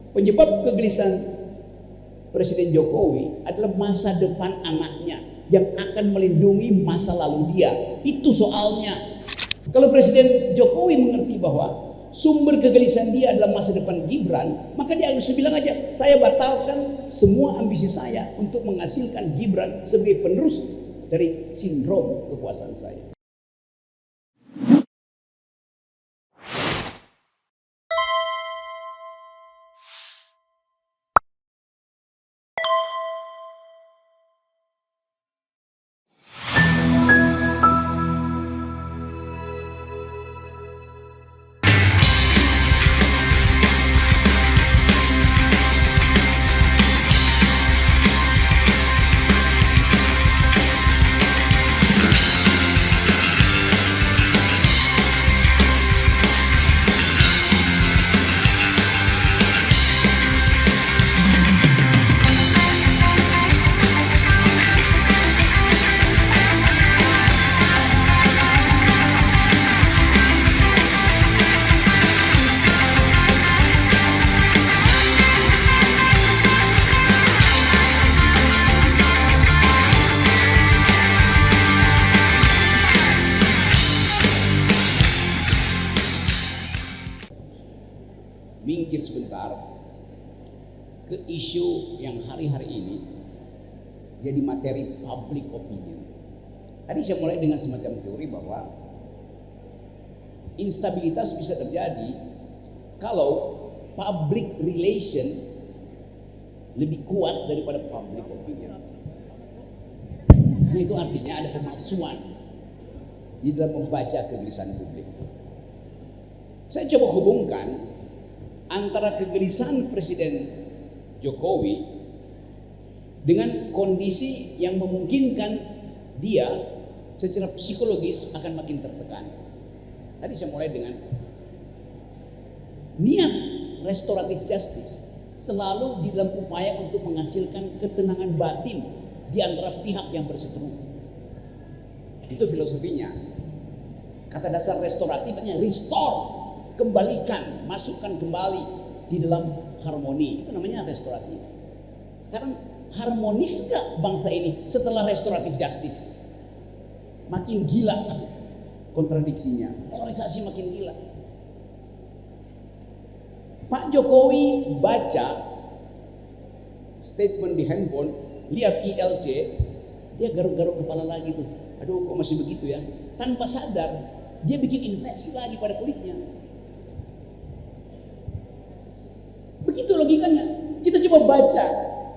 Penyebab kegelisahan Presiden Jokowi adalah masa depan anaknya yang akan melindungi masa lalu dia. Itu soalnya. Kalau Presiden Jokowi mengerti bahwa sumber kegelisahan dia adalah masa depan Gibran, maka dia harus bilang aja, saya batalkan semua ambisi saya untuk menghasilkan Gibran sebagai penerus dari sindrom kekuasaan saya. Minggir sebentar ke isu yang hari-hari ini jadi materi public opinion. Tadi saya mulai dengan semacam teori bahwa instabilitas bisa terjadi kalau public relation lebih kuat daripada public opinion. Karena itu artinya ada pemalsuan di dalam membaca kegelisahan publik. Saya coba hubungkan antara kegelisahan Presiden Jokowi dengan kondisi yang memungkinkan dia secara psikologis akan makin tertekan. Tadi saya mulai dengan niat restoratif justice selalu di dalam upaya untuk menghasilkan ketenangan batin di antara pihak yang berseteru. Itu filosofinya. Kata dasar restoratif hanya restore, kembalikan, masukkan kembali di dalam harmoni. Itu namanya restoratif. Sekarang harmonis gak bangsa ini setelah restoratif justice? Makin gila kontradiksinya, polarisasi makin gila. Pak Jokowi baca statement di handphone, lihat ILC, dia garuk-garuk kepala lagi tuh. Aduh, kok masih begitu ya? Tanpa sadar dia bikin infeksi lagi pada kulitnya. Begitu logikanya. Kita coba baca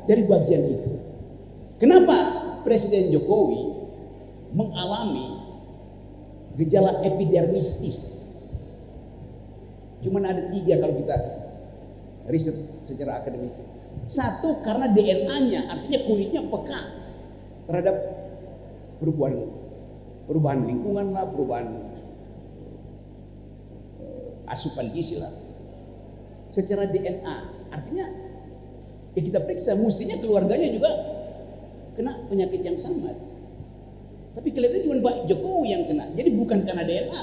dari bagian itu. Kenapa Presiden Jokowi mengalami gejala epidermistis? Cuman ada 3 kalau kita riset secara akademis. 1, karena DNA-nya, artinya kulitnya peka terhadap perubahan lingkungan lah, perubahan asupan gizi lah. Secara DNA, artinya ya kita periksa, mestinya keluarganya juga kena penyakit yang sama. Tapi kelihatannya cuma Pak Jokowi yang kena. Jadi bukan karena DNA.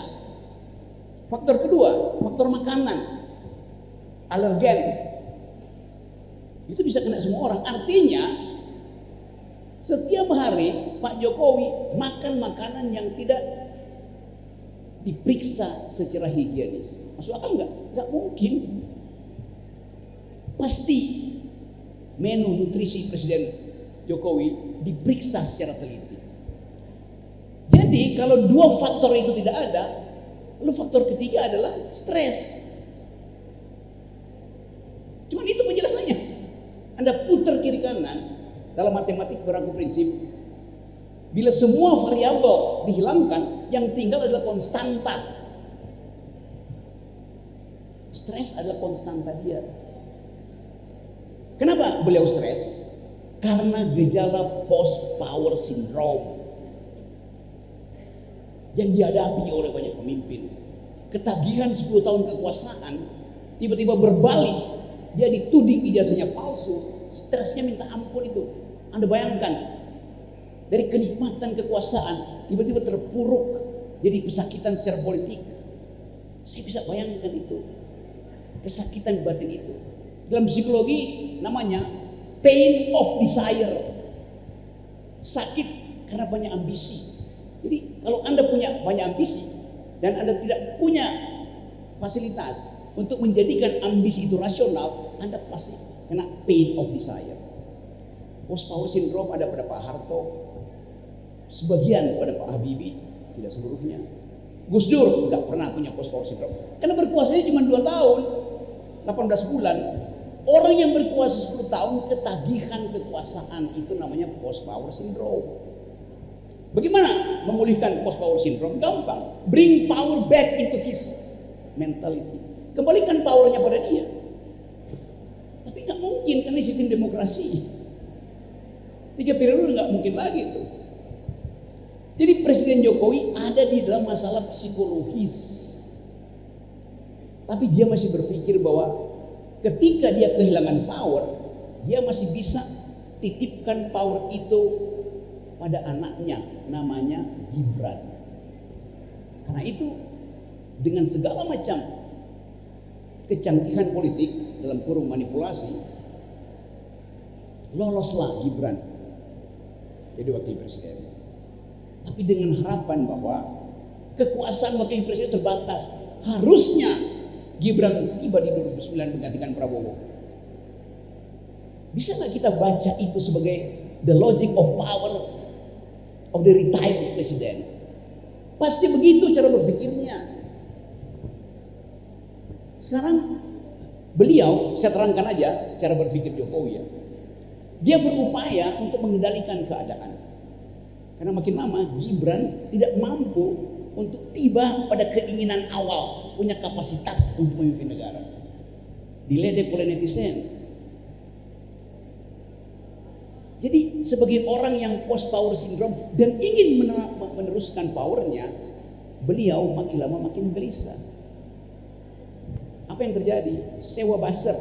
Faktor kedua, faktor makanan, alergen. Itu bisa kena semua orang. Artinya setiap hari Pak Jokowi makan makanan yang tidak diperiksa secara higienis. Masuk akal nggak? Nggak mungkin. Pasti menu nutrisi Presiden Jokowi diperiksa secara teliti. Jadi kalau 2 faktor itu tidak ada, lalu faktor ketiga adalah stres. Cuman itu penjelasannya. Anda putar kiri kanan, dalam matematik berlaku prinsip, bila semua variabel dihilangkan, yang tinggal adalah konstanta. Stres adalah konstanta dia. Kenapa beliau stres? Karena gejala post power syndrome yang dihadapi oleh banyak pemimpin. Ketagihan 10 tahun kekuasaan tiba-tiba berbalik, dia dituding ijazahnya palsu, stresnya minta ampun itu. Anda bayangkan, dari kenikmatan kekuasaan tiba-tiba terpuruk jadi pesakitan secara politik. Saya bisa bayangkan itu, kesakitan batin itu. Dalam psikologi namanya pain of desire. Sakit karena banyak ambisi. Jadi kalau Anda punya banyak ambisi dan Anda tidak punya fasilitas untuk menjadikan ambisi itu rasional, Anda pasti kena pain of desire. Post power syndrome ada pada Pak Harto, sebagian pada Pak Habibie, tidak seluruhnya. Gus Dur nggak pernah punya post power syndrome karena berkuasanya cuma 2 tahun, 18 bulan. Orang yang berkuasa 10 tahun ketagihan kekuasaan, itu namanya post power syndrome. Bagaimana memulihkan post power syndrome? Gampang. Bring power back into his mentality. Kembalikan powernya pada dia. Tapi nggak mungkin karena sistem demokrasi. 3 periode nggak mungkin lagi itu. Jadi Presiden Jokowi ada di dalam masalah psikologis. Tapi dia masih berpikir bahwa ketika dia kehilangan power, dia masih bisa titipkan power itu pada anaknya, namanya Gibran. Karena itu dengan segala macam kecanggihan politik dalam kurung manipulasi, loloslah Gibran jadi wakil presiden. Tapi dengan harapan bahwa kekuasaan wakil presiden terbatas, harusnya Gibran tiba di 2009 menggantikan Prabowo. Bisa nggak kita baca itu sebagai the logic of power of the retired president? Pasti begitu cara berpikirnya. Sekarang beliau, saya terangkan aja cara berpikir Jokowi ya. Dia berupaya untuk mengendalikan keadaan. Karena makin lama Gibran tidak mampu untuk tiba pada keinginan awal, punya kapasitas untuk memimpin negara. Diledek oleh netizen. Jadi sebagai orang yang post power syndrome dan ingin meneruskan powernya, beliau makin lama makin gelisah. Apa yang terjadi? Sewa buzzer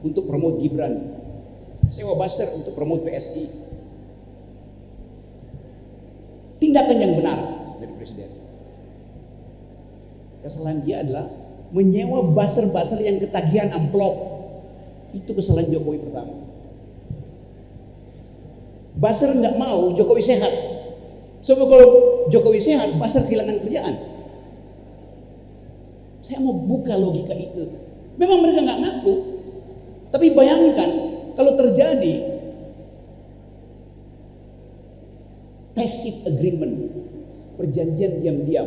untuk promote Gibran, sewa buzzer untuk promote PSI. Tindakan yang benar dari presiden. Kesalahan dia adalah menyewa buzzer-buzzer yang ketagihan amplop. Itu kesalahan Jokowi pertama. Buzzer nggak mau Jokowi sehat. Sebab kalau Jokowi sehat, buzzer kehilangan kerjaan. Saya mau buka logika itu. Memang mereka nggak ngaku, tapi bayangkan kalau terjadi tacit agreement, perjanjian diam-diam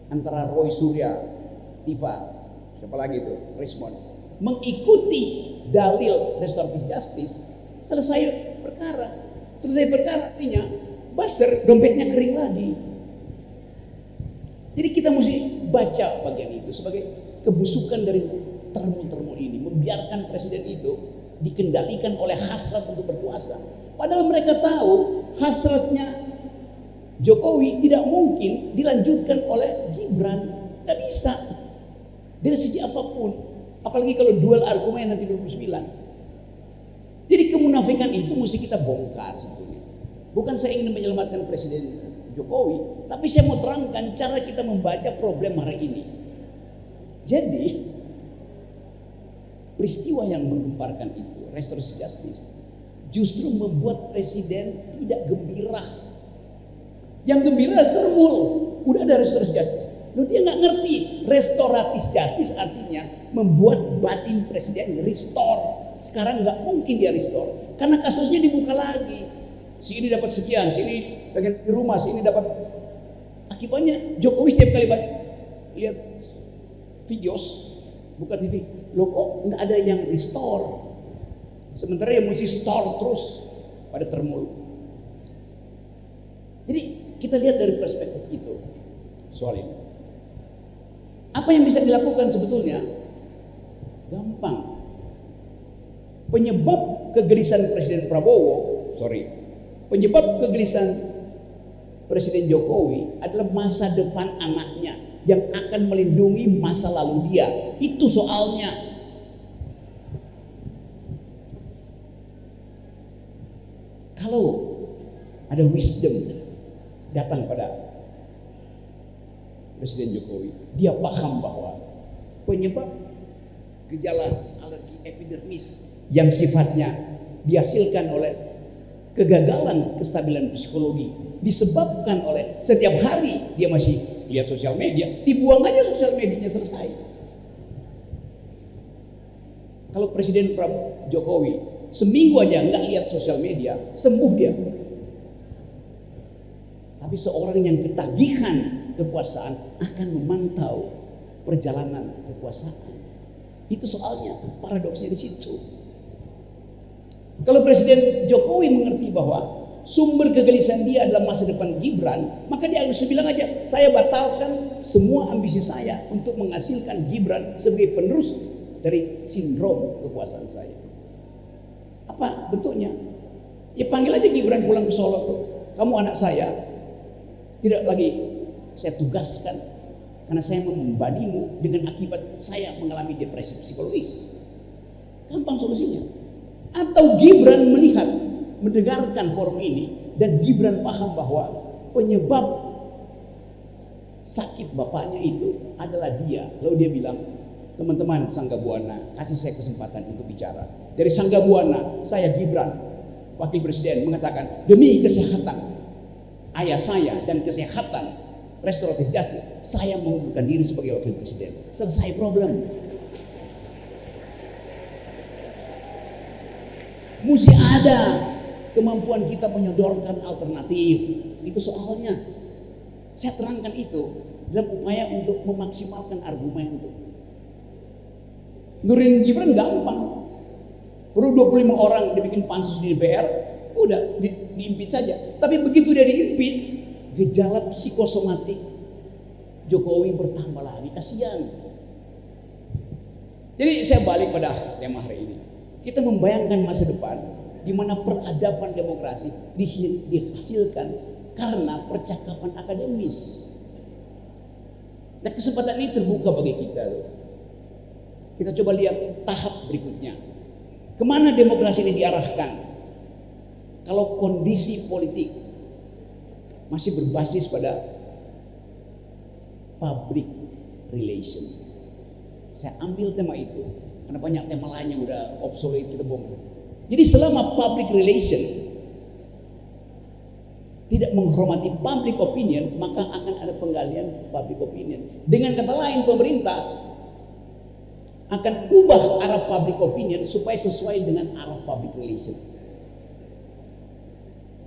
antara Roy Surya, Tifa, siapa lagi itu, Rismond, mengikuti dalil restoratif justice, selesai perkara. Selesai perkara artinya buzzer dompetnya kering lagi. Jadi kita mesti baca bagian itu sebagai kebusukan dari termo-termo ini, membiarkan presiden itu dikendalikan oleh hasrat untuk berkuasa. Padahal mereka tahu hasratnya Jokowi tidak mungkin dilanjutkan oleh Gibran. Gak bisa. Dari segi apapun. Apalagi kalau duel argumen nanti 2029. Jadi kemunafikan itu mesti kita bongkar sebetulnya. Bukan saya ingin menyelamatkan Presiden Jokowi, tapi saya mau terangkan cara kita membaca problem hari ini. Jadi peristiwa yang menggemparkan itu, restoratif justice, justru membuat presiden tidak gembira. Yang gembira termul, udah ada restoratif justice. Loh, dia nggak ngerti restoratif justice artinya membuat batin presiden restore. Sekarang nggak mungkin dia restore karena kasusnya dibuka lagi. Si ini dapat sekian, si ini pengen di rumah, si ini dapat. Akibatnya Jokowi setiap kali lihat videos, buka TV, loh kok nggak ada yang restore. Sementara yang mesti store terus pada termul. Jadi kita lihat dari perspektif itu soal ini. Apa yang bisa dilakukan sebetulnya? Gampang. Penyebab kegelisahan Presiden penyebab kegelisahan Presiden Jokowi adalah masa depan anaknya yang akan melindungi masa lalu dia. Itu soalnya. Kalau ada wisdom datang pada Presiden Jokowi, dia paham bahwa penyebab gejala alergi epidermis yang sifatnya dihasilkan oleh kegagalan kestabilan psikologi, disebabkan oleh setiap hari dia masih lihat sosial media, dibuang aja sosial medianya, selesai. Kalau Presiden Jokowi seminggu aja nggak lihat sosial media, sembuh dia. Tapi seorang yang ketagihan kekuasaan akan memantau perjalanan kekuasaan. Itu soalnya, paradoksnya di situ. Kalau Presiden Jokowi mengerti bahwa sumber kegelisahan dia adalah masa depan Gibran, maka dia harus bilang aja, saya batalkan semua ambisi saya untuk menghasilkan Gibran sebagai penerus dari sindrom kekuasaan saya. Apa bentuknya? Ya panggil aja Gibran pulang ke Solo tuh. Kamu anak saya, tidak lagi saya tugaskan karena saya membadimu dengan akibat saya mengalami depresi psikologis. Gampang solusinya. Atau Gibran melihat, mendengarkan forum ini dan Gibran paham bahwa penyebab sakit bapaknya itu adalah dia. Lalu dia bilang, teman-teman Sangga Buana, kasih saya kesempatan untuk bicara. Dari Sangga Buana, saya Gibran, Wakil Presiden, mengatakan demi kesehatan ayah saya dan kesehatan restoratif justice, saya mengundurkan diri sebagai Wakil Presiden. Selesai problem. Mesti ada kemampuan kita menyodorkan alternatif. Itu soalnya. Saya terangkan itu dalam upaya untuk memaksimalkan argumen itu. Nurin Gibran gampang. Perlu 25 orang dibikin pansus di DPR, udah di-impeach saja. Tapi begitu dia di-impeach, gejala psikosomatik Jokowi bertambah lagi, kasihan. Jadi saya balik pada tema hari ini. Kita membayangkan masa depan di mana peradaban demokrasi dihasilkan karena percakapan akademis. Nah, kesempatan ini terbuka bagi kita. Kita coba lihat tahap berikutnya. Kemana demokrasi ini diarahkan? Kalau kondisi politik masih berbasis pada public relation. Saya ambil tema itu karena banyak tema lain yang udah obsolete, kita buang. Jadi selama public relation tidak menghormati public opinion, maka akan ada penggalian public opinion. Dengan kata lain, pemerintah akan ubah arah public opinion supaya sesuai dengan arah public relation.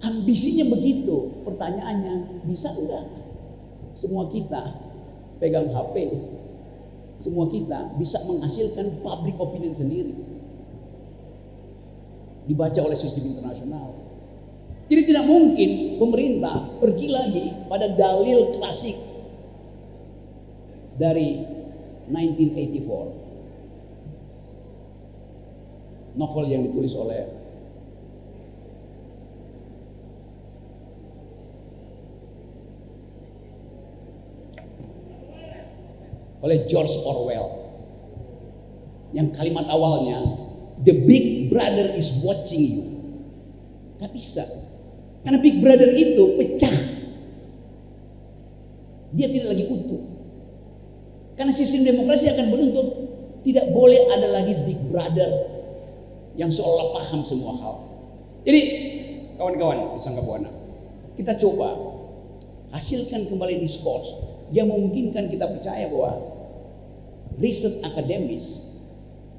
Ambisinya begitu. Pertanyaannya, bisa enggak semua kita pegang HP, semua kita bisa menghasilkan public opinion sendiri, dibaca oleh sistem internasional. Jadi tidak mungkin pemerintah pergi lagi pada dalil klasik dari 1984, novel yang ditulis oleh George Orwell, yang kalimat awalnya the big brother is watching you. Gak bisa, karena big brother itu pecah, dia tidak lagi utuh. Karena sistem demokrasi akan menuntut tidak boleh ada lagi big brother yang seolah paham semua hal. Jadi kawan-kawan di Sangga Buana, kita coba hasilkan kembali diskurs yang memungkinkan kita percaya bahwa riset akademis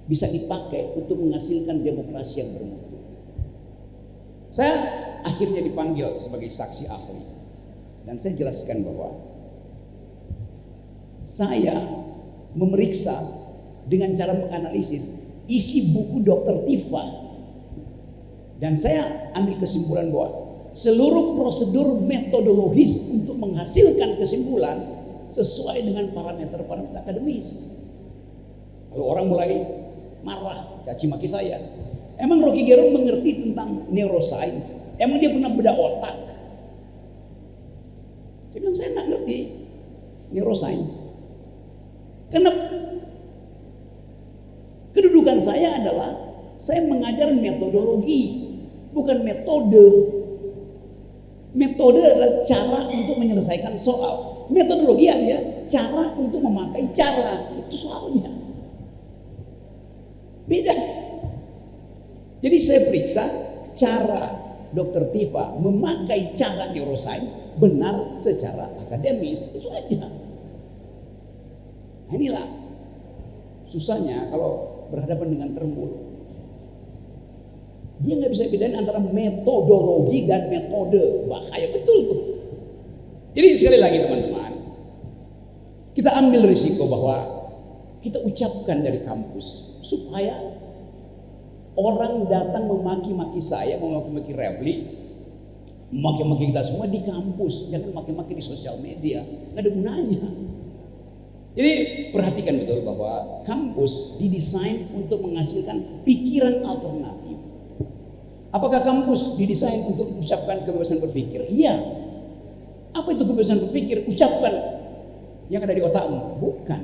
bisa dipakai untuk menghasilkan demokrasi yang bermutu. Saya akhirnya dipanggil sebagai saksi ahli dan saya jelaskan bahwa saya memeriksa dengan cara menganalisis isi buku Dr. Tifa dan saya ambil kesimpulan bahwa seluruh prosedur metodologis untuk menghasilkan kesimpulan sesuai dengan parameter-parameter akademis. Lalu orang mulai marah, caci maki saya. Emang Rocky Gerung mengerti tentang neuroscience? Emang dia pernah bedah otak? Saya bilang saya nggak ngerti neuroscience. Karena kedudukan saya adalah saya mengajar metodologi, bukan metode. Metode adalah cara untuk menyelesaikan soal. Metodologi adalah cara untuk memakai cara. Itu soalnya. Beda. Jadi saya periksa cara Dr. Tifa memakai cara neuroscience benar secara akademis, itu aja. Nah, inilah susahnya kalau berhadapan dengan termul. Dia nggak bisa bedain antara metodologi dan metode, bahaya betul tuh. Jadi sekali lagi teman-teman, kita ambil risiko bahwa kita ucapkan dari kampus supaya orang datang memaki-maki saya, memaki-maki Refli, memaki-maki kita semua di kampus, jangan maki-maki di sosial media, nggak ada gunanya. Jadi perhatikan betul bahwa kampus didesain untuk menghasilkan pikiran alternatif. Apakah kampus didesain untuk mengucapkan kebebasan berpikir? Iya. Apa itu kebebasan berpikir? Ucapkan yang ada di otakmu. Bukan.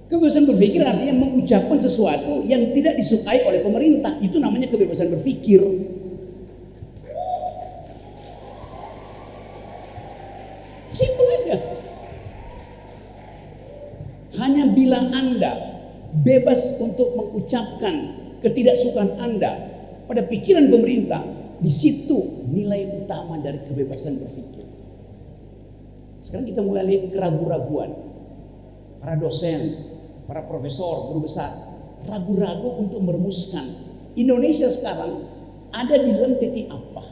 Kebebasan berpikir artinya mengucapkan sesuatu yang tidak disukai oleh pemerintah. Itu namanya kebebasan berpikir. Simpel aja. Hanya bila Anda bebas untuk mengucapkan ketidaksukaan Anda pada pikiran pemerintah, di situ nilai utama dari kebebasan berpikir. Sekarang kita mulai lihat keraguan-raguan. Para dosen, para profesor, guru besar, ragu-ragu untuk merumuskan Indonesia sekarang ada di dalam titik apa.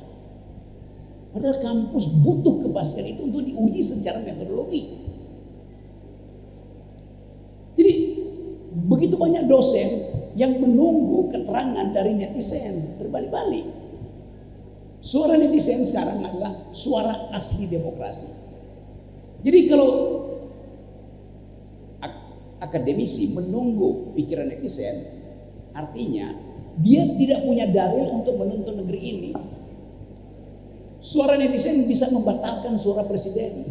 Padahal kampus butuh kepastian itu untuk diuji secara metodologi. Jadi begitu banyak dosen yang menunggu keterangan dari netizen terbalik-balik. Suara netizen sekarang adalah suara asli demokrasi. Jadi kalau akademisi menunggu pikiran netizen, artinya dia tidak punya dalil untuk menuntun negeri ini. Suara netizen bisa membatalkan suara presiden,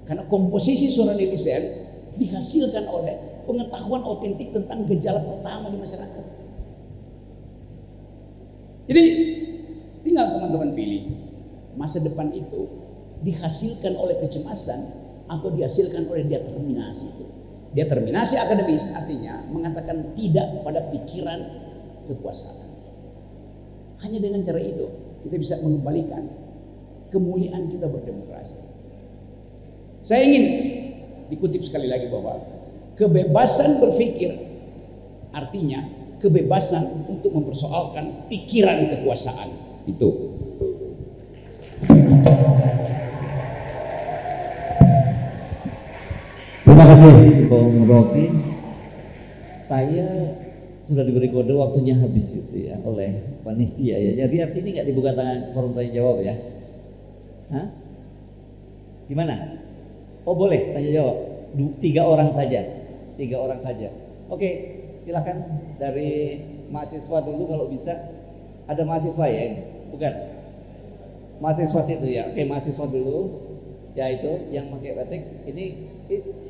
karena komposisi suara netizen dihasilkan oleh pengetahuan otentik tentang gejala pertama di masyarakat. Jadi tinggal teman-teman pilih masa depan itu dihasilkan oleh kecemasan atau dihasilkan oleh determinasi. Determinasi akademis artinya mengatakan tidak pada pikiran kekuasaan. Hanya dengan cara itu kita bisa mengembalikan kemuliaan kita berdemokrasi. Saya ingin dikutip sekali lagi bahwa kebebasan berpikir artinya kebebasan untuk mempersoalkan pikiran kekuasaan. Itu. Terima kasih Bung Rocky. Saya sudah diberi kode waktunya habis itu ya oleh panitia ya. Jadi artinya ini nggak dibuka forum tanya jawab ya? Hah? Gimana? Oh boleh tanya jawab. 3 orang saja. 3 orang saja. Oke, silakan dari mahasiswa dulu kalau bisa. Ada mahasiswa ya ini? Bukan? Mahasiswa situ ya. Oke, mahasiswa dulu. Ya itu yang pakai batik. Ini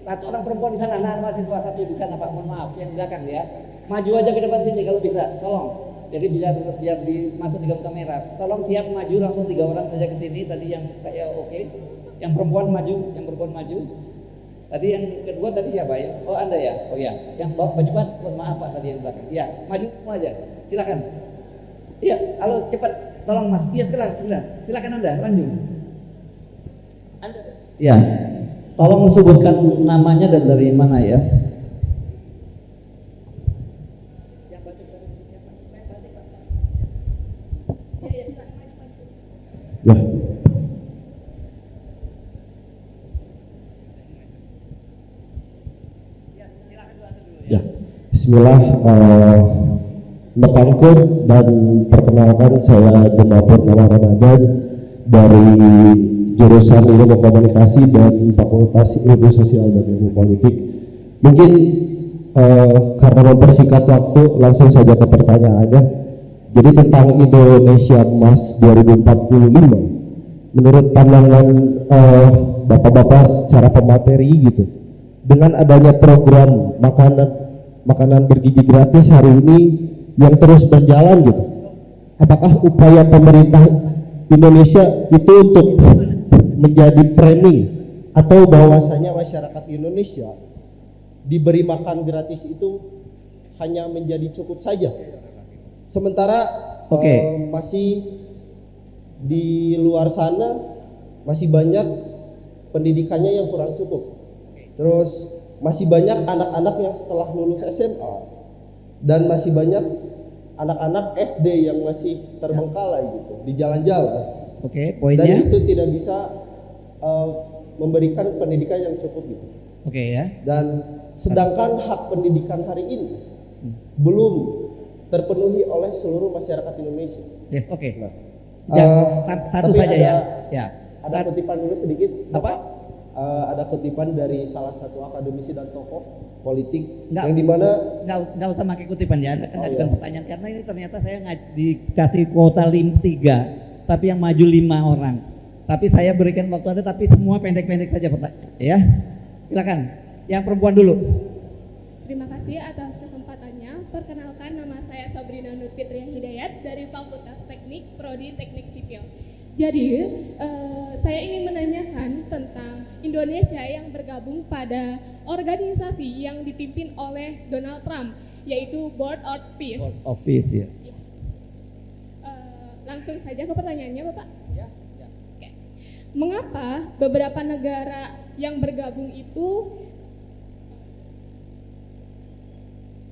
satu orang perempuan di sana. Nah, mahasiswa satu di sana Pak. Mohon maaf yang di belakang ya. Maju aja ke depan sini kalau bisa. Tolong. Jadi biar masuk di dalam kamera. Tolong siap maju langsung 3 orang saja ke sini. Tadi yang saya oke. Yang perempuan maju, Tadi yang kedua tadi siapa ya? Oh Anda ya? Oh ya. Yang baju bat, mohon maaf Pak tadi yang belakang. Ya, maju semua aja. Silakan. Iya, halo cepat. Tolong Mas. Iya sekarang. Silakan Anda lanjut. Anda. Ya. Tolong sebutkan namanya dan dari mana ya? Yang baca dari siapa? Ya, silakan. Ya. Ya, Bismillah, Nepangkur dan perkenalkan saya Gemma Purnama Ramadan dari jurusan Ilmu Komunikasi dan Fakultas Ilmu Sosial dan Ilmu Politik. Mungkin karena mempersingkat waktu langsung saja ke pertanyaannya. Jadi tentang Indonesia Emas 2045, menurut pandangan bapak-bapak secara pemateri gitu, dengan adanya program makanan bergizi gratis hari ini yang terus berjalan gitu, apakah upaya pemerintah Indonesia itu untuk menjadi framing atau bahwasanya masyarakat Indonesia diberi makan gratis itu hanya menjadi cukup saja. Sementara masih di luar sana masih banyak pendidikannya yang kurang cukup. Terus masih banyak anak-anak yang setelah lulus SMA dan masih banyak anak-anak SD yang masih terbengkalai gitu di jalan-jalan. Poinnya. Dan itu tidak bisa memberikan pendidikan yang cukup gitu. Dan sedangkan hak pendidikan hari ini belum terpenuhi oleh seluruh masyarakat Indonesia. Satu tapi saja ada kutipan dulu sedikit. Ada kutipan dari salah satu akademisi dan tokoh politik yang dimana nggak usah pakai kutipan ya, Anda kan ajukan pertanyaan karena ini ternyata saya dikasih kuota 3, tapi yang maju 5 orang. Tapi saya berikan waktu Anda, tapi semua pendek-pendek saja pertanyaan ya. Silakan, yang perempuan dulu. Terima kasih atas kesempatannya. Perkenalkan, nama saya Sabrina Nur Fitria Hidayat dari Fakultas Teknik, Prodi Teknik Sipil. Jadi, saya ingin menanyakan tentang Indonesia yang bergabung pada organisasi yang dipimpin oleh Donald Trump, yaitu Board of Peace. Board of Peace ya. Langsung saja ke pertanyaannya, Bapak. Oke. Mengapa beberapa negara yang bergabung itu?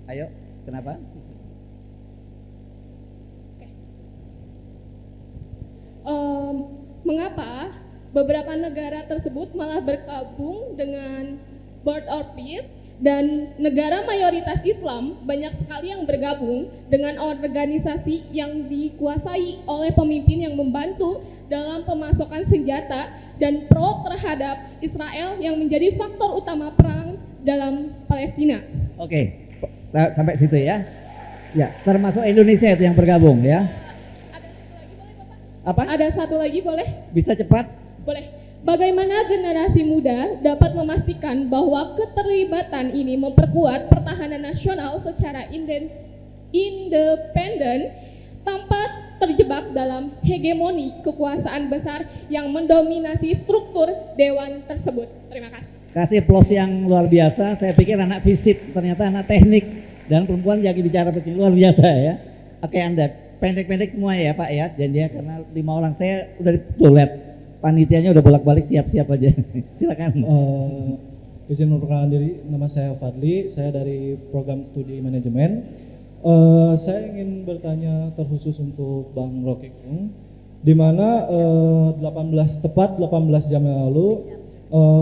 Ayo, kenapa? Mengapa beberapa negara tersebut malah bergabung dengan Board of Peace dan negara mayoritas Islam banyak sekali yang bergabung dengan organisasi yang dikuasai oleh pemimpin yang membantu dalam pemasokan senjata dan pro terhadap Israel yang menjadi faktor utama perang dalam Palestina. Sampai situ ya. Ya, termasuk Indonesia itu yang bergabung ya. Ada satu lagi boleh? Bisa cepat? Boleh. Bagaimana generasi muda dapat memastikan bahwa keterlibatan ini memperkuat pertahanan nasional secara independen tanpa terjebak dalam hegemoni kekuasaan besar yang mendominasi struktur dewan tersebut? Terima kasih. Kasih plus yang luar biasa. Saya pikir anak fisik, ternyata anak teknik dan perempuan jadi bicara begini luar biasa ya. Anda pendek-pendek semua ya Pak ya, dan dia karena 5 orang saya udah lihat panitianya udah bolak-balik siap-siap aja. Silakan. Izin memperkenalkan diri, nama saya Fadli, saya dari program studi manajemen. Saya ingin bertanya terkhusus untuk Bang Rocky Gerung, di mana 18 jam yang lalu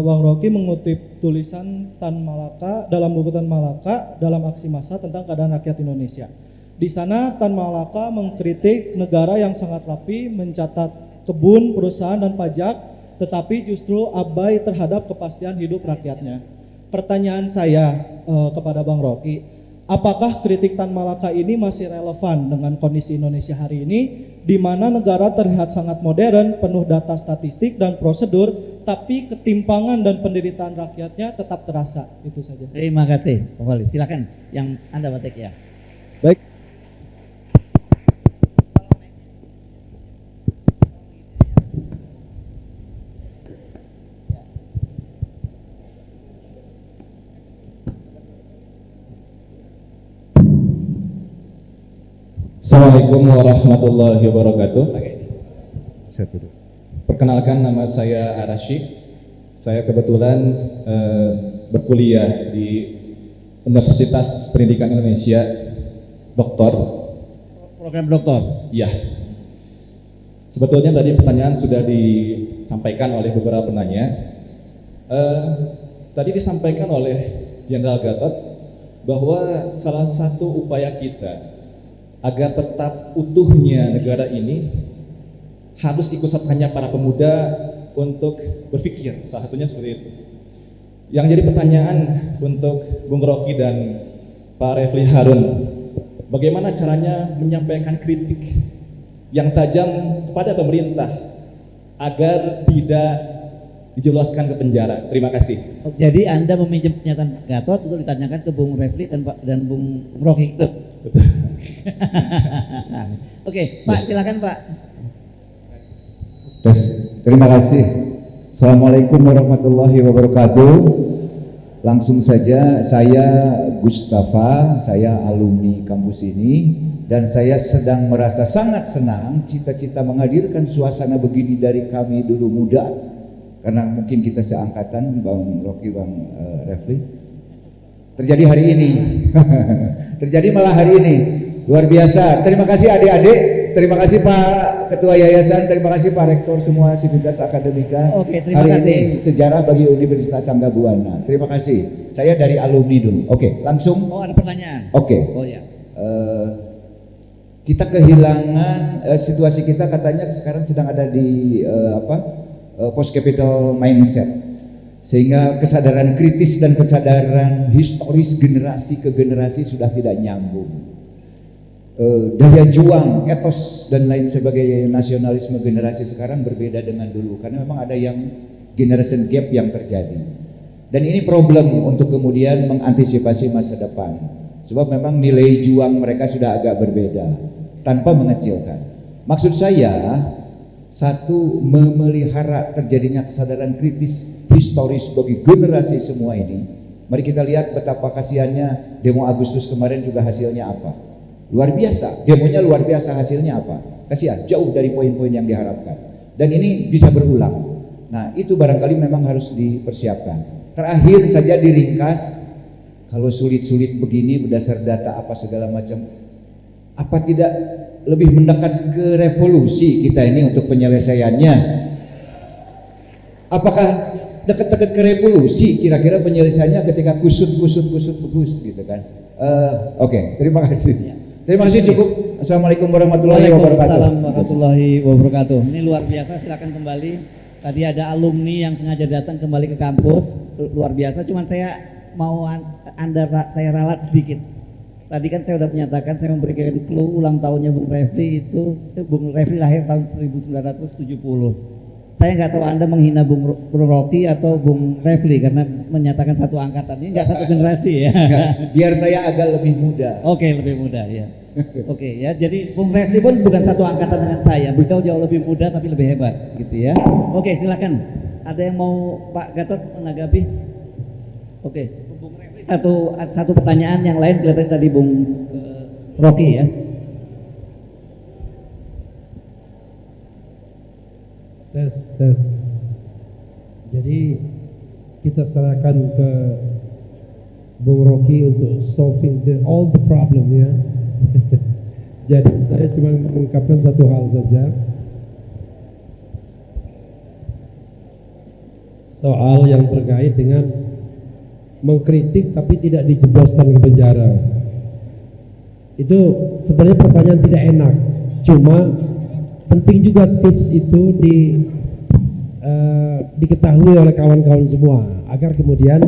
Bang Rocky mengutip tulisan Tan Malaka dalam buku Tan Malaka dalam aksi massa tentang keadaan rakyat Indonesia. Di sana Tan Malaka mengkritik negara yang sangat rapi mencatat kebun, perusahaan dan pajak, tetapi justru abai terhadap kepastian hidup rakyatnya. Pertanyaan saya kepada Bang Rocky, apakah kritik Tan Malaka ini masih relevan dengan kondisi Indonesia hari ini, di mana negara terlihat sangat modern, penuh data statistik dan prosedur, tapi ketimpangan dan penderitaan rakyatnya tetap terasa? Itu saja. Terima kasih, Pak Wali. Silakan yang Anda batik ya. Baik. Assalamualaikum warahmatullahi wabarakatuh. Perkenalkan, nama saya Arasyik. Saya kebetulan berkuliah di Universitas Pendidikan Indonesia, doktor. Program doktor? Iya. Sebetulnya tadi pertanyaan sudah disampaikan oleh beberapa penanya. Tadi disampaikan oleh Jenderal Gatot bahwa salah satu upaya kita agar tetap utuhnya negara ini harus ikut sertanya para pemuda untuk berpikir, salah satunya seperti itu. Yang jadi pertanyaan untuk Bung Rocky dan Pak Refli Harun, bagaimana caranya menyampaikan kritik yang tajam kepada pemerintah agar tidak dijebloskan ke penjara? Terima kasih. Jadi Anda meminjam pernyataan Gatot untuk ditanyakan ke Bung Refli dan Bung Rocky. Betul. Oke, Pak, silakan Pak. Terima kasih. Assalamualaikum warahmatullahi wabarakatuh. Langsung saja, saya Gustafa, saya alumni kampus ini, dan saya sedang merasa sangat senang cita-cita menghadirkan suasana begini dari kami dulu muda, karena mungkin kita seangkatan, Bang Rocky, Bang Refli, terjadi hari ini. Terjadi malah hari ini, luar biasa. Terima kasih adik-adik, terima kasih Pak Ketua Yayasan, terima kasih Pak Rektor semua Sivitas Akademika. Oke, terima hari kasih. ini sejarah bagi Universitas Sangga Buana. Terima kasih. Saya dari alumni dulu. Oke, langsung. Oh, ada pertanyaan. Oke. Oh ya. Kita kehilangan situasi kita katanya sekarang sedang ada di post capital mindset, sehingga kesadaran kritis dan kesadaran historis generasi ke generasi sudah tidak nyambung. Daya juang, etos dan lain sebagainya, nasionalisme generasi sekarang berbeda dengan dulu, karena memang ada yang generation gap yang terjadi, dan ini problem untuk kemudian mengantisipasi masa depan, sebab memang nilai juang mereka sudah agak berbeda, tanpa mengecilkan. Maksud saya, satu, memelihara terjadinya kesadaran kritis historis bagi generasi semua ini. Mari kita lihat betapa kasihannya demo Agustus kemarin, juga hasilnya apa. Luar biasa, demonya luar biasa, hasilnya apa? Kasihan, jauh dari poin-poin yang diharapkan. Dan ini bisa berulang. Nah, itu barangkali memang harus dipersiapkan. Terakhir saja diringkas, kalau sulit-sulit begini berdasar data apa segala macam, apa tidak lebih mendekat ke revolusi kita ini untuk penyelesaiannya? Apakah dekat-dekat ke revolusi kira-kira penyelesaiannya ketika kusut bagus gitu kan? Oke, terima kasih. Terima kasih, cukup. Assalamualaikum warahmatullahi wabarakatuh. Waalaikumsalam warahmatullahi wabarakatuh. Ini luar biasa, silakan kembali. Tadi ada alumni yang sengaja datang kembali ke kampus, luar biasa. Cuman saya mau saya ralat sedikit. Tadi kan saya sudah menyatakan, saya memberikan clue ulang tahunnya Bung Refli itu Bung Refli lahir tahun 1970. Saya nggak tahu Anda menghina Bung Rocky atau Bung Refli karena menyatakan satu angkatan, ini nggak satu generasi ya. Enggak, biar saya agak lebih muda. Oke, lebih muda ya. Oke ya, jadi Bung Refli pun bukan satu angkatan dengan saya, beliau jauh lebih muda tapi lebih hebat gitu ya. Oke, silakan. Ada yang mau Pak Gatot menanggapi? Oke, Bung Refli satu pertanyaan, yang lain kelihatannya tadi Bung Rocky ya. Tes. Jadi kita serahkan ke Bung Rocky untuk solving all the problem ya. Jadi saya cuma mengungkapkan satu hal saja, soal yang terkait dengan mengkritik tapi tidak dijebloskan ke penjara. Itu sebenarnya pertanyaan tidak enak, cuma penting juga tips itu diketahui oleh kawan-kawan semua, agar kemudian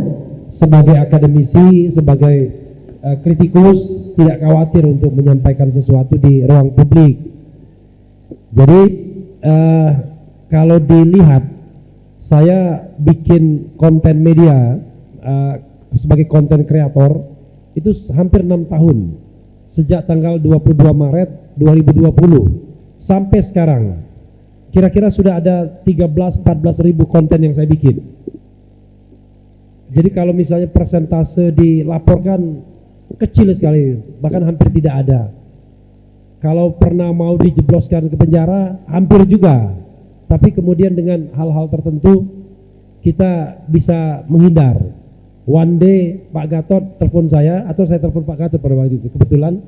sebagai akademisi, sebagai kritikus tidak khawatir untuk menyampaikan sesuatu di ruang publik. Jadi kalau dilihat, saya bikin konten media sebagai konten kreator itu hampir 6 tahun, sejak tanggal 22 Maret 2020 sampai sekarang. Kira-kira sudah ada 13-14 ribu konten yang saya bikin. Jadi kalau misalnya persentase dilaporkan kecil sekali, bahkan hampir tidak ada. Kalau pernah mau dijebloskan ke penjara, hampir juga. Tapi kemudian dengan hal-hal tertentu kita bisa menghindar. One day Pak Gatot telepon saya, atau saya telepon Pak Gatot pada waktu itu. Kebetulan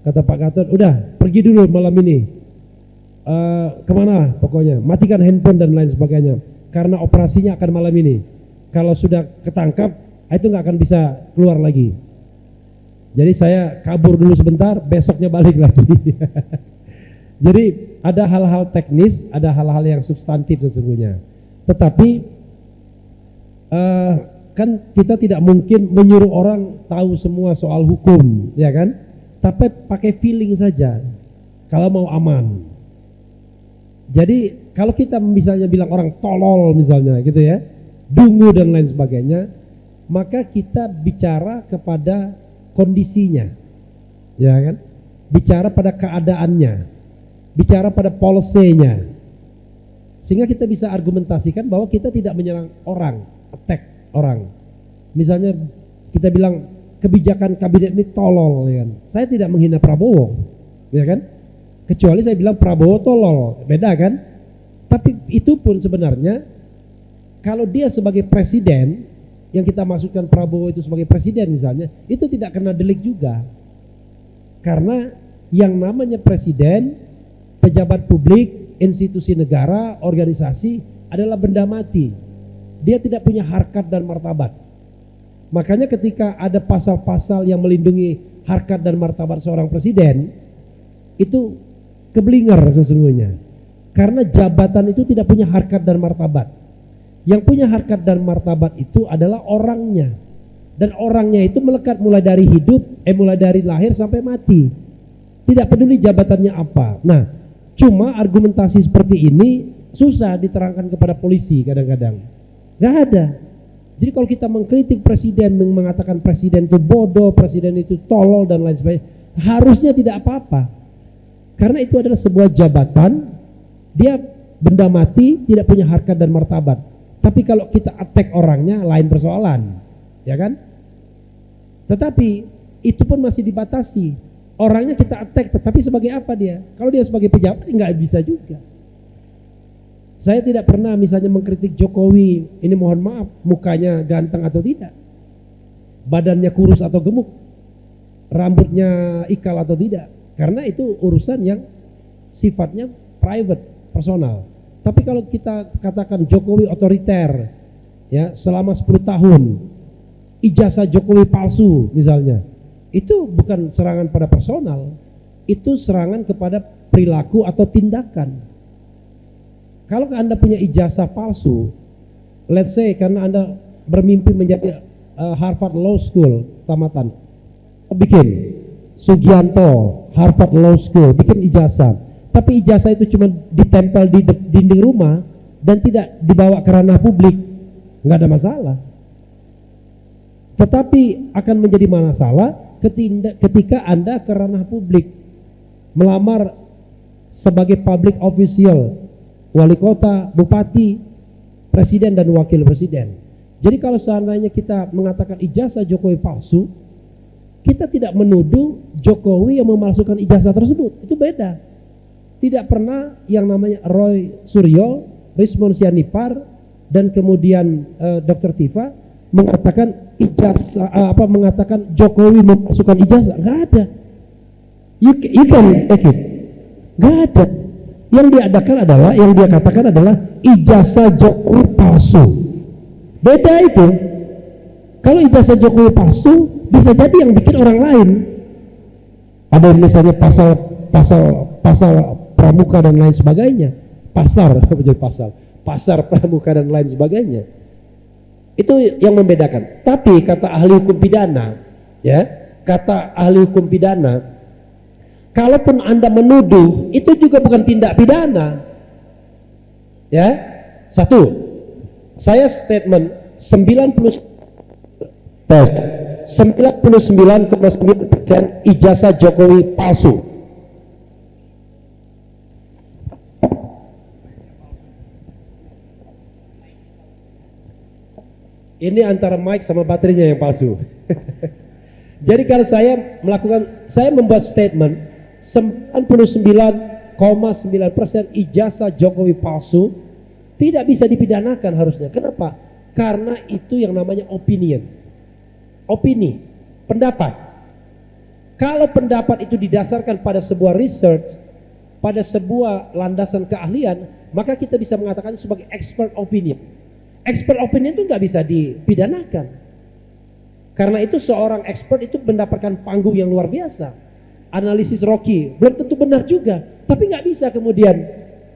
kata Pak Gatot, udah pergi dulu malam ini. Kemana pokoknya, matikan handphone dan lain sebagainya, karena operasinya akan malam ini. Kalau sudah ketangkap, itu nggak akan bisa keluar lagi. Jadi saya kabur dulu sebentar, besoknya balik lagi. Jadi ada hal-hal teknis, ada hal-hal yang substantif sesungguhnya. Tetapi kan kita tidak mungkin menyuruh orang tahu semua soal hukum, ya kan? Tapi pakai feeling saja kalau mau aman. Jadi kalau kita misalnya bilang orang tolol misalnya gitu ya, dungu dan lain sebagainya, maka kita bicara kepada kondisinya, ya kan? Bicara pada keadaannya, bicara pada policy-nya, sehingga kita bisa argumentasikan bahwa kita tidak menyerang orang, attack orang. Misalnya kita bilang kebijakan kabinet ini tolol, ya kan. Saya tidak menghina Prabowo, ya kan. Kecuali saya bilang Prabowo tolol, beda kan. Tapi itu pun sebenarnya kalau dia sebagai presiden, yang kita maksudkan Prabowo itu sebagai presiden misalnya, itu tidak kena delik juga. Karena yang namanya presiden, pejabat publik, institusi negara, organisasi adalah benda mati. Dia tidak punya harkat dan martabat. Makanya ketika ada pasal-pasal yang melindungi harkat dan martabat seorang presiden, itu keblinger sesungguhnya. Karena jabatan itu tidak punya harkat dan martabat. Yang punya harkat dan martabat itu adalah orangnya. Dan orangnya itu melekat mulai dari hidup, mulai dari lahir sampai mati. Tidak peduli jabatannya apa. Nah, cuma argumentasi seperti ini susah diterangkan kepada polisi kadang-kadang. Gak ada. Jadi kalau kita mengkritik presiden, mengatakan presiden itu bodoh, presiden itu tolol dan lain sebagainya, harusnya tidak apa-apa. Karena itu adalah sebuah jabatan, dia benda mati, tidak punya harkat dan martabat. Tapi kalau kita attack orangnya, lain persoalan, ya kan? Tetapi itu pun masih dibatasi. Orangnya kita attack, tetapi sebagai apa dia? Kalau dia sebagai pejabat, nggak bisa juga. Saya tidak pernah misalnya mengkritik Jokowi, ini mohon maaf, mukanya ganteng atau tidak, badannya kurus atau gemuk, rambutnya ikal atau tidak, karena itu urusan yang sifatnya private, personal. Tapi kalau kita katakan Jokowi otoriter, ya selama 10 tahun, ijazah Jokowi palsu misalnya, itu bukan serangan pada personal, itu serangan kepada perilaku atau tindakan. Kalau Anda punya ijazah palsu, let's say karena Anda bermimpi menjadi Harvard Law School tamatan, bikin Sugianto Harvard Law School, bikin ijazah, tapi ijazah itu cuma ditempel di dinding rumah dan tidak dibawa ke ranah publik, nggak ada masalah. Tetapi akan menjadi masalah ketika Anda ke ranah publik, melamar sebagai public official, wali kota, bupati, presiden dan wakil presiden. Jadi kalau seandainya kita mengatakan ijazah Jokowi palsu, kita tidak menuduh Jokowi yang memalsukan ijazah tersebut. Itu beda. Tidak pernah yang namanya Roy Suryo, Rismon Sianipar, dan kemudian Dr. Tifa mengatakan ijazah mengatakan Jokowi memalsukan ijazah. Nggak ada. You can take it. Nggak ada. Yang diadakan adalah, yang dia katakan adalah ijazah Jokowi palsu. Beda itu. Kalau ijazah Jokowi palsu, bisa jadi yang bikin orang lain. Ada misalnya pasal pramuka dan lain sebagainya. Pasar pramuka dan lain sebagainya. Itu yang membedakan. Tapi kata ahli hukum pidana, ya, kata ahli hukum pidana, kalaupun Anda menuduh, itu juga bukan tindak pidana. Ya. Satu, saya statement 99,9% ijazah Jokowi palsu. Ini antara mic sama baterainya yang palsu. Jadi kalau saya membuat statement 99,9% ijazah Jokowi palsu, tidak bisa dipidanakan harusnya. Kenapa? Karena itu yang namanya opini, pendapat. Kalau pendapat itu didasarkan pada sebuah research, pada sebuah landasan keahlian, maka kita bisa mengatakan sebagai expert opinion. Expert opinion itu nggak bisa dipidanakan. Karena itu seorang expert itu mendapatkan panggung yang luar biasa. Analisis Rocky belum tentu benar juga, tapi nggak bisa kemudian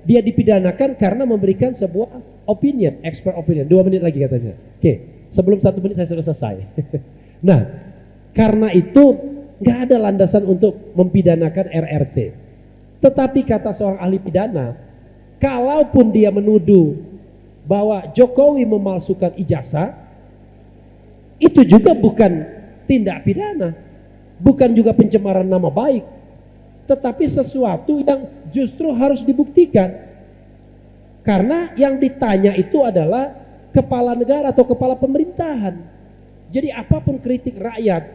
dia dipidanakan karena memberikan sebuah opinion, expert opinion. 2 menit lagi katanya. Oke, sebelum 1 menit saya sudah selesai. Nah, karena itu nggak ada landasan untuk mempidanakan RRT. Tetapi kata seorang ahli pidana, kalaupun dia menuduh bahwa Jokowi memalsukan ijazah, itu juga bukan tindak pidana, bukan juga pencemaran nama baik, tetapi sesuatu yang justru harus dibuktikan. Karena yang ditanya itu adalah kepala negara atau kepala pemerintahan. Jadi apapun kritik rakyat,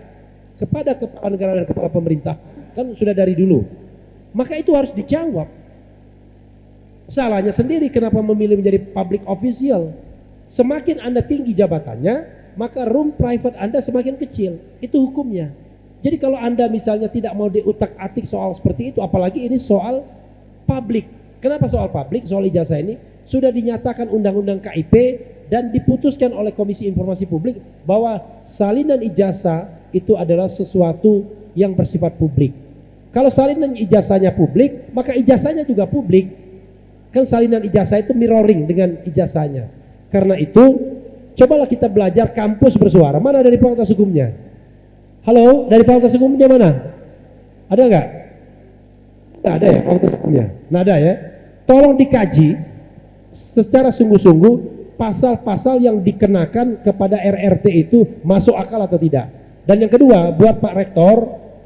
kepada kepala negara dan kepala pemerintah kan sudah dari dulu. Maka itu harus dijawab. Salahnya sendiri kenapa memilih menjadi public official. Semakin Anda tinggi jabatannya, maka room private Anda semakin kecil. Itu hukumnya. Jadi kalau Anda misalnya tidak mau diutak-atik soal seperti itu, apalagi ini soal publik. Kenapa soal publik? Soal ijazah ini sudah dinyatakan undang-undang KIP dan diputuskan oleh Komisi Informasi Publik bahwa salinan ijazah itu adalah sesuatu yang bersifat publik. Kalau salinan ijazahnya publik, maka ijazahnya juga publik. Kan salinan ijazah itu mirroring dengan ijazahnya. Karena itu, cobalah kita belajar kampus bersuara. Mana dari Fakultas Hukumnya? Halo, dari Fakultas Hukumnya mana? Ada nggak? Nggak ada ya Fakultas Hukumnya? Nggak ada ya? Tolong dikaji secara sungguh-sungguh pasal-pasal yang dikenakan kepada RRT itu masuk akal atau tidak. Dan yang kedua, buat Pak Rektor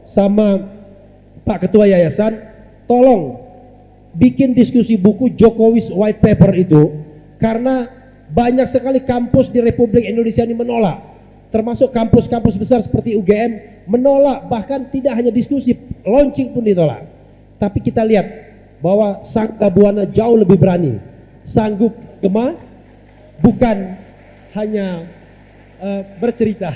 sama Pak Ketua Yayasan, tolong bikin diskusi buku Jokowi's White Paper itu, karena banyak sekali kampus di Republik Indonesia ini menolak, termasuk kampus-kampus besar seperti UGM menolak, bahkan tidak hanya diskusi, launching pun ditolak. Tapi kita lihat bahwa Sangga Buana jauh lebih berani, sanggup gema, bukan hanya bercerita.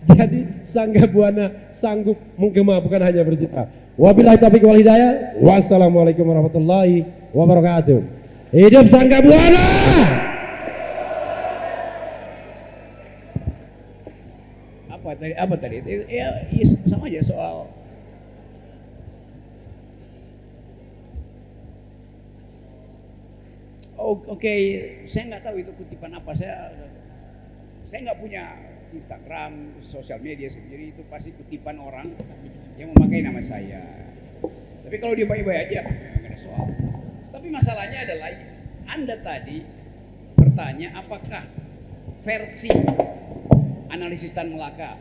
Jadi Sangga Buana sanggup menggema, bukan hanya bercerita. Wabillahi taufiq wal hidayah. Wassalamualaikum warahmatullahi wabarakatuh. Hidup Sangga Buana. Apa tadi? Ya, sama aja soal Oke, saya nggak tahu itu kutipan apa. Saya nggak punya Instagram, sosial media sendiri, itu pasti kutipan orang yang memakai nama saya. Tapi kalau dia baik-baik aja, nggak ada soal. Tapi masalahnya adalah Anda tadi bertanya apakah versi analisis Tan Melaka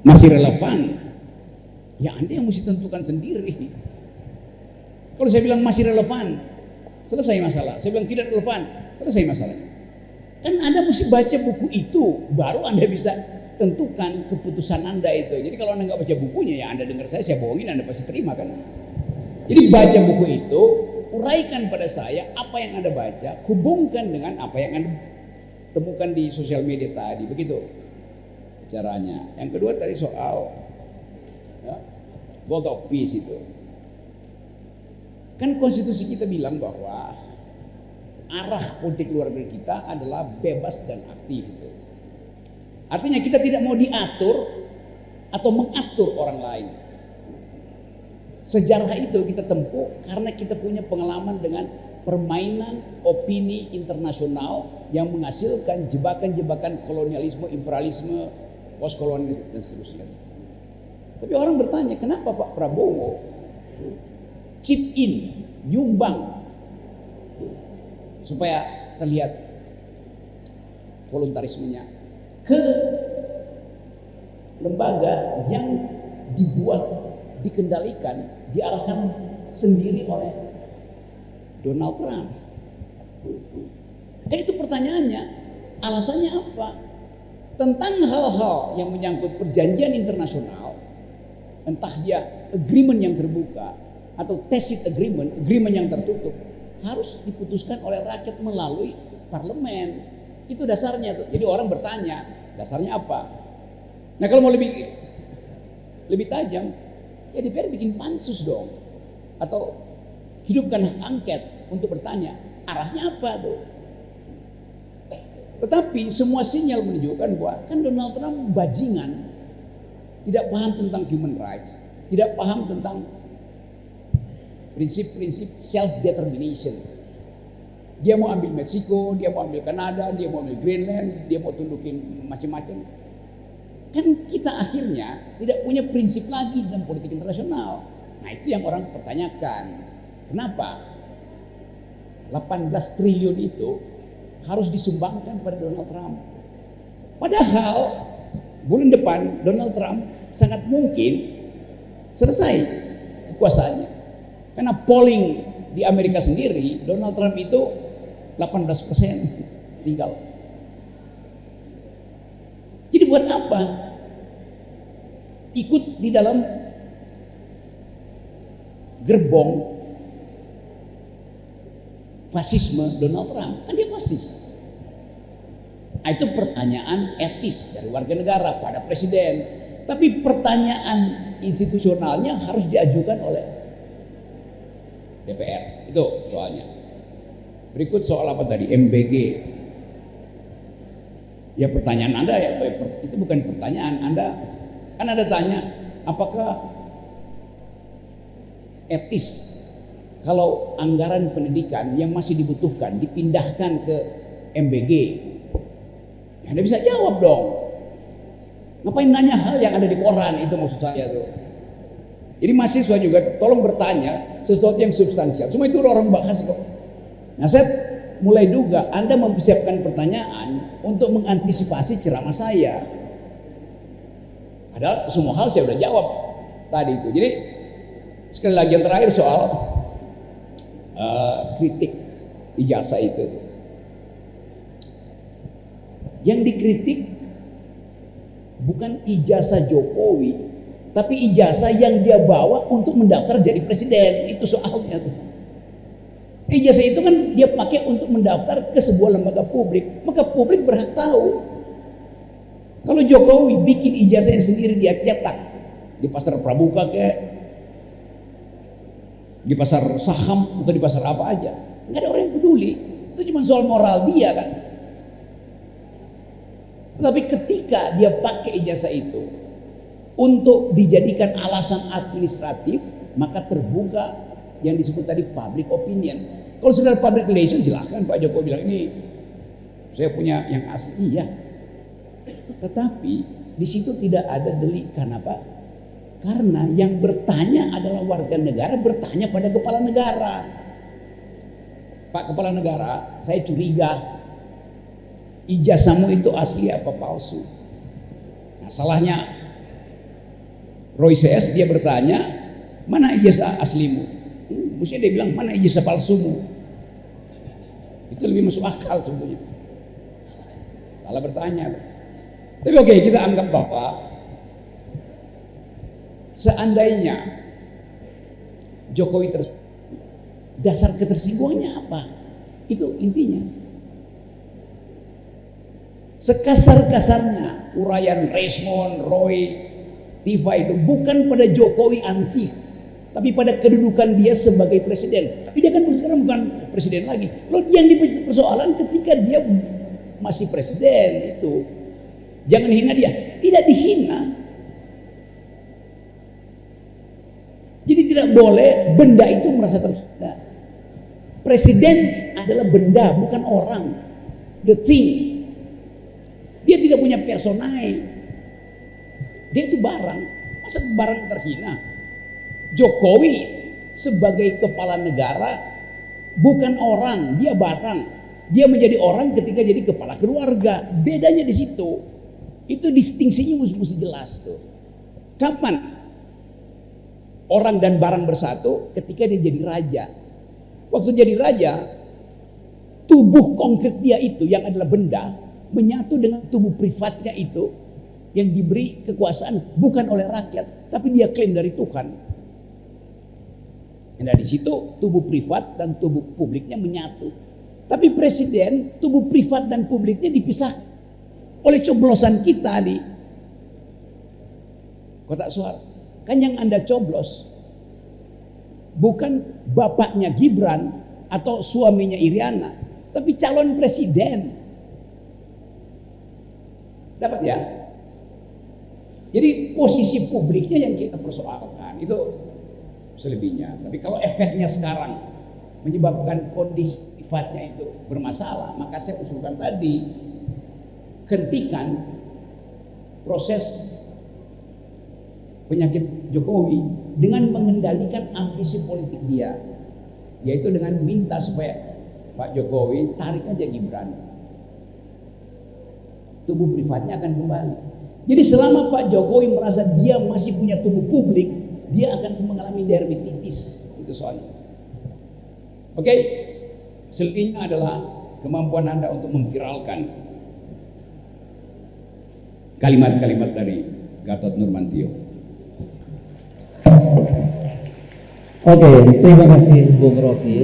masih relevan? Ya Anda yang mesti tentukan sendiri. Kalau saya bilang masih relevan, selesai masalah. Saya bilang tidak relevan, selesai masalahnya. Kan Anda mesti baca buku itu, baru Anda bisa tentukan keputusan Anda itu. Jadi kalau Anda nggak baca bukunya, ya Anda dengar saya bohongin, Anda pasti terima kan. Jadi baca buku itu, uraikan pada saya apa yang Anda baca, hubungkan dengan apa yang Anda temukan di sosial media tadi, begitu caranya. Yang kedua tadi soal ya, World of Peace itu. Kan konstitusi kita bilang bahwa arah politik luar negeri kita adalah bebas dan aktif. Artinya kita tidak mau diatur atau mengatur orang lain. Sejarah itu kita tempuh karena kita punya pengalaman dengan permainan opini internasional yang menghasilkan jebakan-jebakan kolonialisme, imperialisme, postkolonialisme dan seterusnya. Tapi orang bertanya, kenapa Pak Prabowo chip in, nyumbang supaya terlihat voluntarismenya ke lembaga yang dibuat, dikendalikan, diarahkan sendiri oleh Donald Trump. Kan itu pertanyaannya, alasannya apa? Tentang hal-hal yang menyangkut perjanjian internasional, entah dia agreement yang terbuka atau tacit agreement, agreement yang tertutup, harus diputuskan oleh rakyat melalui parlemen. Itu dasarnya tuh. Jadi orang bertanya, dasarnya apa? Nah kalau mau lebih tajam, ya DPR bikin pansus dong, atau hidupkan hak angket untuk bertanya, arahnya apa tuh? Tetapi semua sinyal menunjukkan bahwa kan Donald Trump bajingan, tidak paham tentang human rights, tidak paham tentang prinsip-prinsip self-determination. Dia mau ambil Meksiko, dia mau ambil Kanada, dia mau ambil Greenland, dia mau tundukin macam-macam. Kan kita akhirnya tidak punya prinsip lagi dalam politik internasional. Nah itu yang orang pertanyakan. Kenapa 18 triliun itu harus disumbangkan pada Donald Trump? Padahal bulan depan Donald Trump sangat mungkin selesai kekuasaannya. Karena polling di Amerika sendiri, Donald Trump itu 18% tinggal. Jadi buat apa ikut di dalam gerbong fasisme Donald Trump, kan dia fasis. Nah, itu pertanyaan etis dari warga negara pada presiden. Tapi pertanyaan institusionalnya harus diajukan oleh DPR. Itu soalnya. Berikut soal apa tadi? MBG. Ya pertanyaan Anda ya, itu bukan pertanyaan Anda. Kan Anda tanya, apakah etis kalau anggaran pendidikan yang masih dibutuhkan dipindahkan ke MBG? Ya, Anda bisa jawab dong. Ngapain nanya hal yang ada di koran, itu maksud saya tuh. Jadi mahasiswa juga tolong bertanya sesuatu yang substansial. Semua itu orang bahas kok. Nah, saya mulai duga Anda mempersiapkan pertanyaan untuk mengantisipasi ceramah saya. Padahal semua hal saya udah jawab tadi itu. Jadi sekali lagi yang terakhir soal kritik ijazah itu. Yang dikritik bukan ijazah Jokowi, tapi ijazah yang dia bawa untuk mendaftar jadi presiden. Itu soalnya tuh. Ijazah itu kan dia pakai untuk mendaftar ke sebuah lembaga publik, maka publik berhak tahu. Kalau Jokowi bikin ijazahnya sendiri, dia cetak di pasar Pramuka kayak di pasar saham atau di pasar apa aja, nggak ada orang yang peduli. Itu cuma soal moral dia kan. Tetapi ketika dia pakai ijazah itu untuk dijadikan alasan administratif, maka terbuka yang disebut tadi public opinion. Kalau sudah public relation silahkan Pak Jokowi bilang ini saya punya yang asli, iya. Tetapi di situ tidak ada delik. Kenapa? Karena yang bertanya adalah warga negara bertanya pada kepala negara. Pak Kepala Negara, saya curiga ijazahmu itu asli apa palsu. Nah, salahnya Roy CS dia bertanya, mana ijazah aslimu? Mestinya dia bilang, mana ijazah palsumu? Itu lebih masuk akal sebetulnya. Salah bertanya. Tapi oke, kita anggap bahwa seandainya Jokowi dasar ketersinggungannya apa? Itu intinya. Sekasar-kasarnya uraian Resmond, Roy, Tifa itu bukan pada Jokowi ansih, tapi pada kedudukan dia sebagai presiden. Tapi dia kan sekarang bukan presiden lagi. Loh, yang dipersoalan ketika dia masih presiden itu. Jangan hina dia. Tidak dihina. Jadi tidak boleh benda itu merasa terhina. Presiden adalah benda, bukan orang. The thing. Dia tidak punya personae. Dia itu barang. Masa barang terhina? Jokowi sebagai kepala negara bukan orang, dia barang. Dia menjadi orang ketika jadi kepala keluarga. Bedanya di situ. Itu distingsinya mesti jelas tuh. Kapan orang dan barang bersatu? Ketika dia jadi raja. Waktu jadi raja, tubuh konkret dia itu yang adalah benda menyatu dengan tubuh privatnya itu yang diberi kekuasaan bukan oleh rakyat, tapi dia klaim dari Tuhan. Nah, di situ tubuh privat dan tubuh publiknya menyatu. Tapi presiden, tubuh privat dan publiknya dipisah oleh coblosan kita di kotak suara. Kan yang Anda coblos bukan bapaknya Gibran atau suaminya Iriana, tapi calon presiden. Dapat ya? Jadi posisi publiknya yang kita persoalkan itu selebihnya. Tapi kalau efeknya sekarang menyebabkan kondisi sifatnya itu bermasalah, maka saya usulkan tadi, hentikan proses penyakit Jokowi dengan mengendalikan ambisi politik dia, yaitu dengan minta supaya Pak Jokowi tarik aja Gibran, tubuh privatnya akan kembali. Jadi selama Pak Jokowi merasa dia masih punya tubuh publik, dia akan mengalami dermatitis. Itu soalnya. Oke, selebihnya adalah kemampuan Anda untuk memviralkan kalimat-kalimat dari Gatot Nurmantio. Oke, terima kasih Bung Rocky.